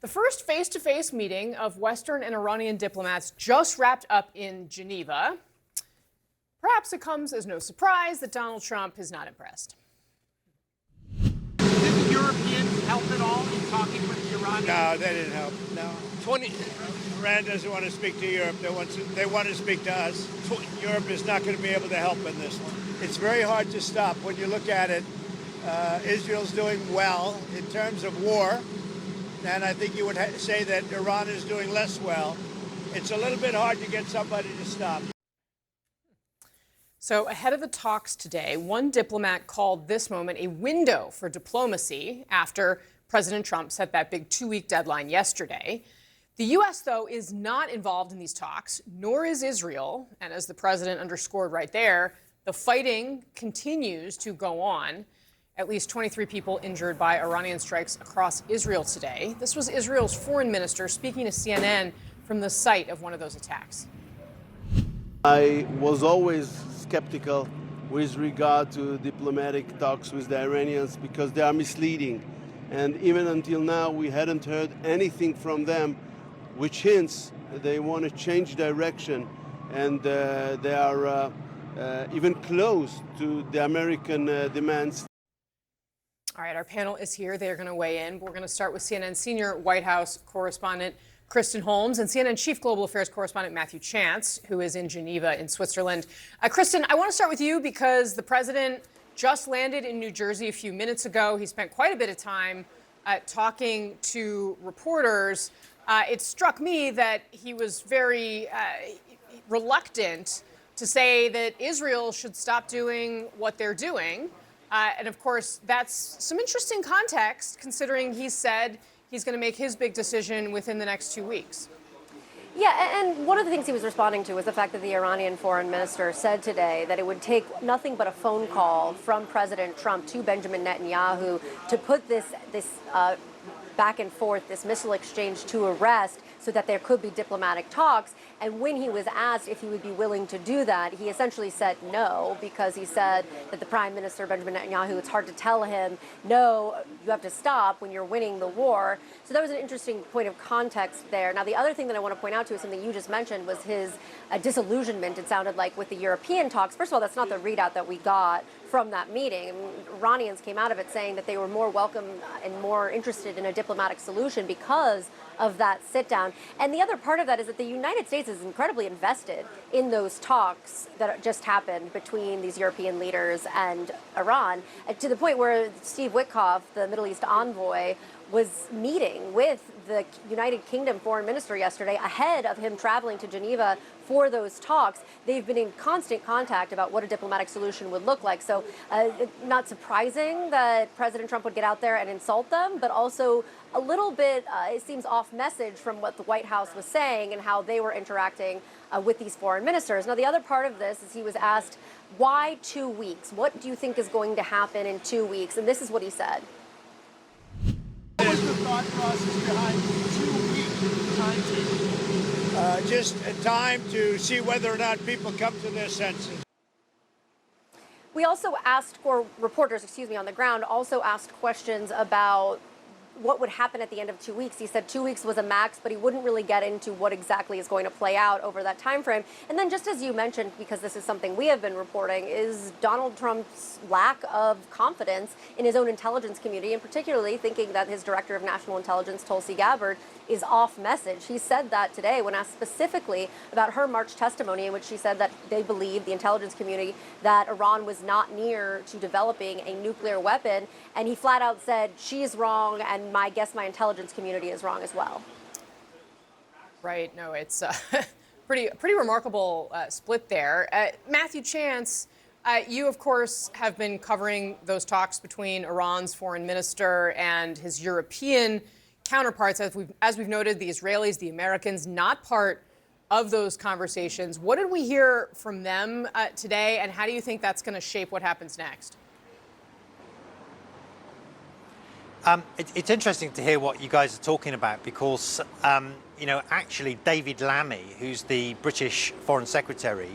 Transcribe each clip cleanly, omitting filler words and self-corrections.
The first face-to-face meeting of Western and Iranian diplomats just wrapped up in Geneva. Perhaps it comes as no surprise that Donald Trump is not impressed. Did the Europeans help at all in talking with the Iranians? No, they didn't help. No. Iran doesn't want to speak to Europe. They want to speak to us. Europe is not going to be able to help in this one. It's very hard to stop. When you look at it, Israel's doing well in terms of war. And I think you would say that Iran is doing less well. It's a little bit hard to get somebody to stop. So ahead of the talks today, one diplomat called this moment a window for diplomacy after President Trump set that big 2-week deadline yesterday. The U.S., though, is not involved in these talks, nor is Israel. And as the president underscored right there, the fighting continues to go on. At least 23 people injured by Iranian strikes across Israel today. This was Israel's foreign minister speaking to CNN from the site of one of those attacks. I was always skeptical with regard to diplomatic talks with the Iranians because they are misleading. And even until now, we hadn't heard anything from them which hints they want to change direction. And they are even close to the American demands. All right, our panel is here. They're going to weigh in. We're going to start with CNN senior White House correspondent Kristen Holmes and CNN chief global affairs correspondent Matthew Chance, who is in Geneva in Switzerland. Kristen, I want to start with you because the president just landed in New Jersey a few minutes ago. He spent quite a bit of time talking to reporters. It struck me that he was very reluctant to say that Israel should stop doing what they're doing. And of course, that's some interesting context, considering he said he's going to make his big decision within the next 2 weeks. Yeah, and one of the things he was responding to was the fact that the Iranian foreign minister said today that it would take nothing but a phone call from President Trump to Benjamin Netanyahu to put this back and forth, this missile exchange to rest, so that there could be diplomatic talks. And when he was asked if he would be willing to do that, he essentially said no, because he said that the Prime Minister, Benjamin Netanyahu, it's hard to tell him, no, you have to stop when you're winning the war. So that was an interesting point of context there. Now, the other thing that I want to point out to is something you just mentioned was his disillusionment, it sounded like, with the European talks. First of all, that's not the readout that we got from that meeting. Iranians came out of it saying that they were more welcome and more interested in a diplomatic solution because of that sit down. And the other part of that is that the United States is incredibly invested in those talks that just happened between these European leaders and Iran, to the point where Steve Witkoff, the Middle East envoy, was meeting with the United Kingdom foreign minister yesterday ahead of him traveling to Geneva for those talks. They've been in constant contact about what a diplomatic solution would look like. So not surprising that President Trump would get out there and insult them, but also a little bit, it seems, off message from what the White House was saying and how they were interacting with these foreign ministers. Now, the other part of this is he was asked, why 2 weeks? What do you think is going to happen in 2 weeks? And this is what he said. What was the thought process behind 2 week timetable? Just a time to see whether or not people come to their senses. We also asked, or reporters, on the ground also asked questions about what would happen at the end of 2 weeks. He said 2 weeks was a max, but he wouldn't really get into what exactly is going to play out over that time frame. And then, just as you mentioned, because this is something we have been reporting, is Donald Trump's lack of confidence in his own intelligence community, and particularly thinking that his director of national intelligence, Tulsi Gabbard, is off message. He said that today when asked specifically about her March testimony, in which she said that they believe, the intelligence community, that Iran was not near to developing a nuclear weapon. And he flat out said, she's wrong, and I guess my intelligence community is wrong as well. Right. No, it's pretty remarkable split there. Matthew Chance, you, of course, have been covering those talks between Iran's foreign minister and his European counterparts. As we've noted, the Israelis, the Americans, not part of those conversations. What did we hear from them today, and how do you think that's going to shape what happens next? It's interesting to hear what you guys are talking about because, actually David Lammy, who's the British Foreign Secretary,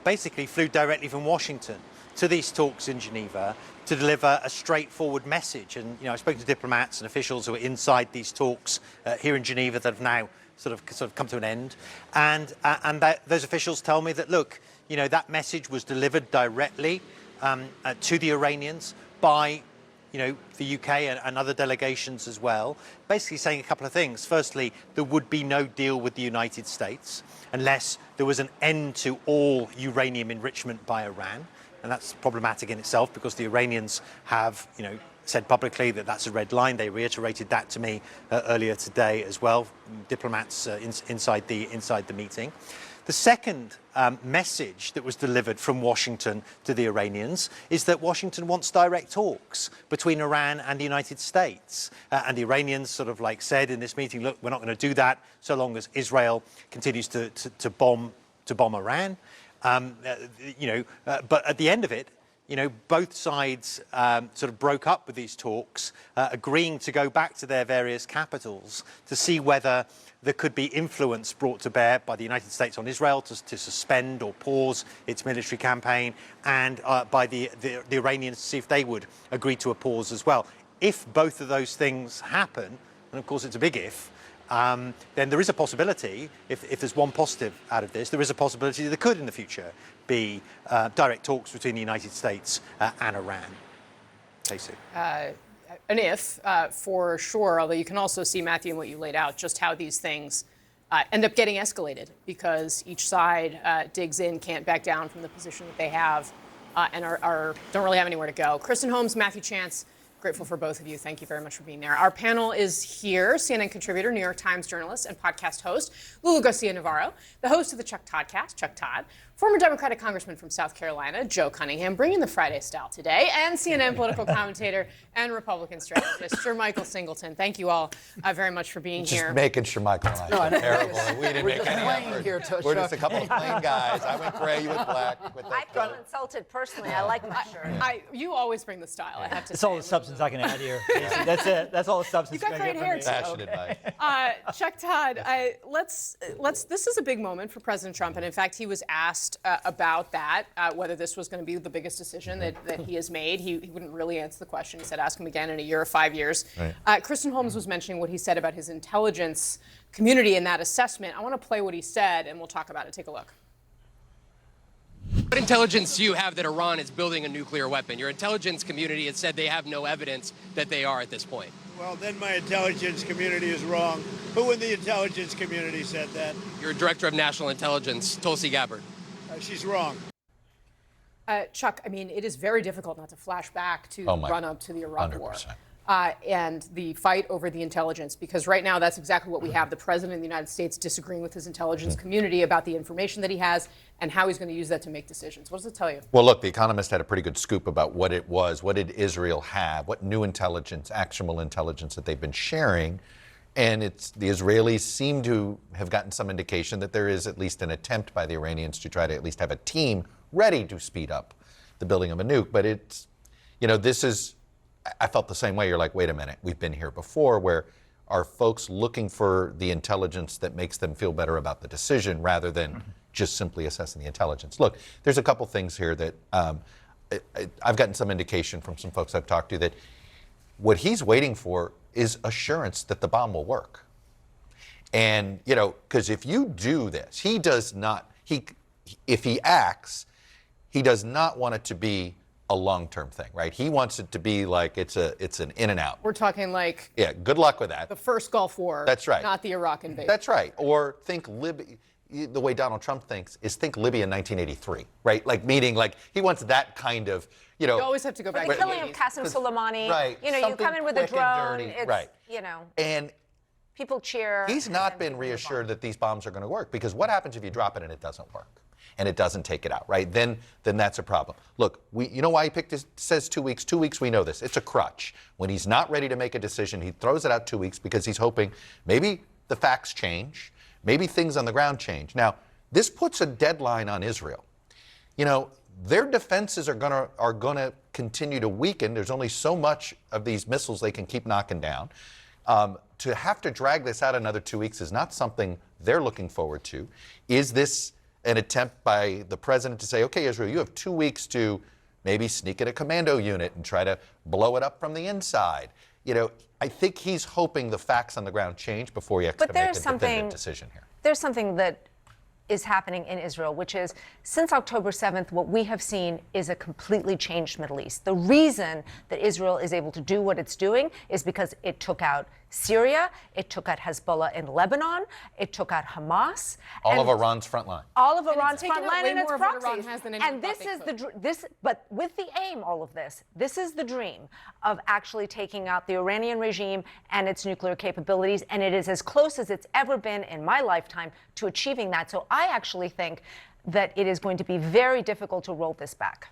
basically flew directly from Washington to these talks in Geneva to deliver a straightforward message. And I've spoken to diplomats and officials who are inside these talks here in Geneva that have now sort of come to an end, and those officials tell me that, look, that message was delivered directly to the Iranians by the UK and other delegations as well, basically saying a couple of things. Firstly, there would be no deal with the United States unless there was an end to all uranium enrichment by Iran. And that's problematic in itself because the Iranians have, said publicly that that's a red line. They reiterated that to me earlier today as well, diplomats inside the meeting. The second message that was delivered from Washington to the Iranians is that Washington wants direct talks between Iran and the United States. And the Iranians sort of said in this meeting, look, we're not going to do that so long as Israel continues to bomb Iran. But at the end of it, both sides sort of broke up with these talks, agreeing to go back to their various capitals to see whether there could be influence brought to bear by the United States on Israel to suspend or pause its military campaign, and by the Iranians to see if they would agree to a pause as well. If both of those things happen, and of course it's a big if, then there is a possibility, if there's one positive out of this, there is a possibility that there could in the future be direct talks between the United States and Iran. Casey. An if, for sure, although you can also see, Matthew, in what you laid out, just how these things end up getting escalated because each side digs in, can't back down from the position that they have, and don't really have anywhere to go. Kristen Holmes, Matthew Chance, grateful for both of you. Thank you very much for being there. Our panel is here: CNN contributor, New York Times journalist, and podcast host Lulu Garcia-Navarro, the host of the Chuck Toddcast, Chuck Todd, former Democratic congressman from South Carolina, Joe Cunningham, bringing the Friday style today, and CNN political commentator and Republican strategist, Shermichael Singleton. Thank you all very much for being here. Just making Shermichael and I terrible. We didn't make any effort. We're just a couple of plain guys. I went gray, you went black. I feel insulted personally. I like my shirt. You always bring the style, I have to say. That's all the substance I can add here. That's it. That's all the substance. You got great hair, too. Passionate by. Chuck Todd, let's. This is a big moment for President Trump, and in fact, he was asked about that, whether this was going to be the biggest decision that he has made. He wouldn't really answer the question. He said, ask him again in a year or 5 years. Right. Kristen Holmes was mentioning what he said about his intelligence community in that assessment. I want to play what he said, and we'll talk about it. Take a look. What intelligence do you have that Iran is building a nuclear weapon? Your intelligence community has said they have no evidence that they are at this point. Well, then my intelligence community is wrong. Who in the intelligence community said that? Your director of national intelligence, Tulsi Gabbard. She's wrong. Chuck, I mean, it is very difficult not to flash back to the run-up to the Iraq 100%. War and the fight over the intelligence, because right now that's exactly what we have. The president of the United States disagreeing with his intelligence community about the information that he has and how he's going to use that to make decisions. What does it tell you? Well, look, The Economist had a pretty good scoop about what it was. What did Israel have? What new intelligence, actionable intelligence that they've been sharing? And the Israelis seem to have gotten some indication that there is at least an attempt by the Iranians to try to at least have a team ready to speed up the building of a nuke. But it's, this is, I felt the same way. You're like, wait a minute, we've been here before. Where are folks looking for the intelligence that makes them feel better about the decision rather than just simply assessing the intelligence? Look, there's a couple things here that I've gotten some indication from some folks I've talked to that what he's waiting for is assurance that the bomb will work. And, because if you do this, he does not, if he acts, he does not want it to be a long-term thing, right? He wants it to be like it's an in and out. We're talking like good luck with that. The first Gulf War. That's right. Not the Iraq invasion. That's right. Or think Libya. The way Donald Trump thinks is think Libya in 1983, right? Meaning he wants that kind of, You always have to go back the to killing of Qasem Soleimani. Right. You come in with a drone. It's, right. And people cheer. He's not been reassured that these bombs are going to work, because what happens if you drop it and it doesn't work? And it doesn't take it out, right? Then that's a problem. Look, you know why he picked this? Says 2 weeks. 2 weeks, we know this. It's a crutch. When he's not ready to make a decision, he throws it out 2 weeks because he's hoping maybe the facts change, maybe things on the ground change. Now, this puts a deadline on Israel. Their defenses are gonna continue to weaken. There's only so much of these missiles they can keep knocking down. To have to drag this out another 2 weeks is not something they're looking forward to. Is this an attempt by the president to say, okay, Israel, you have 2 weeks to maybe sneak in a commando unit and try to blow it up from the inside. You know, I think he's hoping the facts on the ground change before he has to make a definitive decision here. There's something that is happening in Israel, which is since October 7th, what we have seen is a completely changed Middle East. The reason that Israel is able to do what it's doing is because it took out Syria, it took out Hezbollah in Lebanon, it took out Hamas. All of Iran's front line. All of And Iran's it's taken front out line way and its more of what Iran proxies. has than anyone And thought this they is could. but with the aim, all of this is the dream of actually taking out the Iranian regime and its nuclear capabilities, and it is as close as it's ever been in my lifetime to achieving that. So I actually think that it is going to be very difficult to roll this back.